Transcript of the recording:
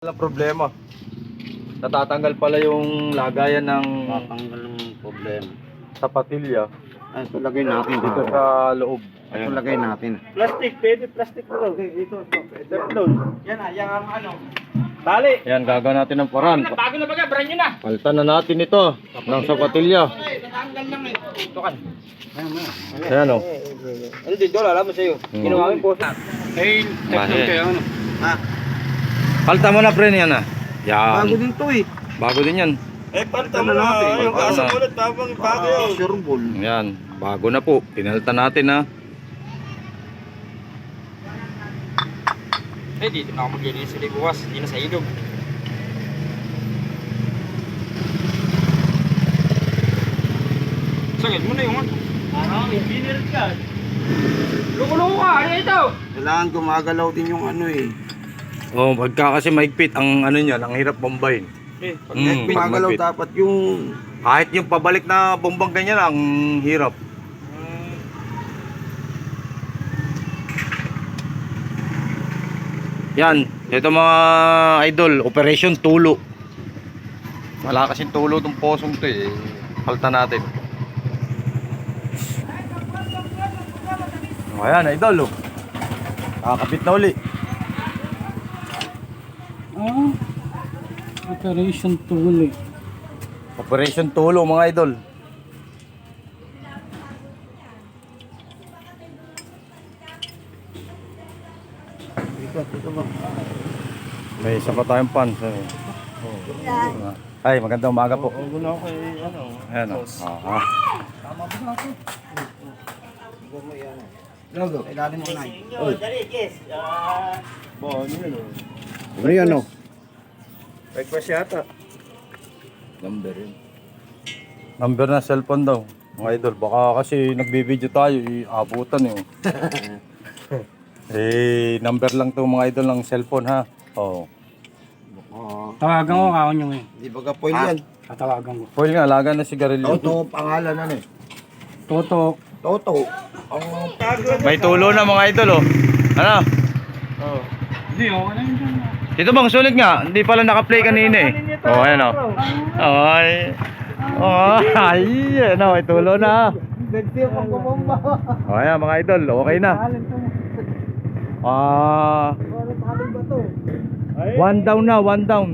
Walang problema. Natatanggal pala yung lagayan ng Tatanggal ng problema. sapatilya Ay, ito lagay natin dito dito. sa loob. Ito lagay natin. Plastic, pwede plastic mo daw. Dito, ito. Doon. Yan na, yan ang ano. Tali. Yan, gagawin natin ng paraan. Bago na baga, brand new na. Palitan na natin ito ng sapatilya. Natanggal lang eh. Ito kan. Ayan o. Ano dito, alam mo sa'yo. Ginawa ko po. Hey, Bakit? kayo ano? Ha? Palitan mo na pre yan ah. Yan. Bago din to eh. Bago din yan. Eh, palitan mo na. Yung Bago kaso na. ulit, tapang bago yun. Sure ball. Yan. Bago na po. Pinalitan natin ha. Eh, dito na ako maglilinis ulit bukas. Hindi na sa ilog. Sagad mo na yung ano. Yung binir ka. Loko-loko ka, ano ito? Kailangan gumagalaw din yung ano eh. Oh, pagka kasi maigpit ang ano niyan, ang hirap bombayin. Eh, Pag Mm, gumagalaw magpit. dapat yung... Kahit yung pabalik na bombang ganyan, ang hirap. Yan, ito mga idol, Operation Tulo. Wala kasing tulo tong posong to eh. Palitan natin. O ayan, idol oh. Kakabit na uli. Operation Tuloy. Operation Tulo mga idol. Ito ba? May isa pa tayong pan. Ay, magandang umaga po. Huwag na ako kay ano. Ayan o. Aha. Logo, ilalim mo na. Dali, yes. Ano yun o? Ano yan o? Request yata. Number yun. Number na cellphone daw. Mga idol, baka kasi nagbibideo tayo, abutan eh. Eh, number lang to mga idol ng cellphone ha. Oo. Tawagan ko kaon yung eh. Di ba kapoil yan? Tatawagan ko. Foil nga, alaga na sigarilyo. Toto, pangalan ano eh. Toto. Toto. Ang May tulo na mga idol oh. Ano? Hindi, okay na yun dyan. Dito bang sulit nga? Hindi pala naka-play kanina eh. Oh, ayan oh. Ay. Oh, ay. Ano, may tulo na. Oh, ayan mga idol, okay na. One down na, one down.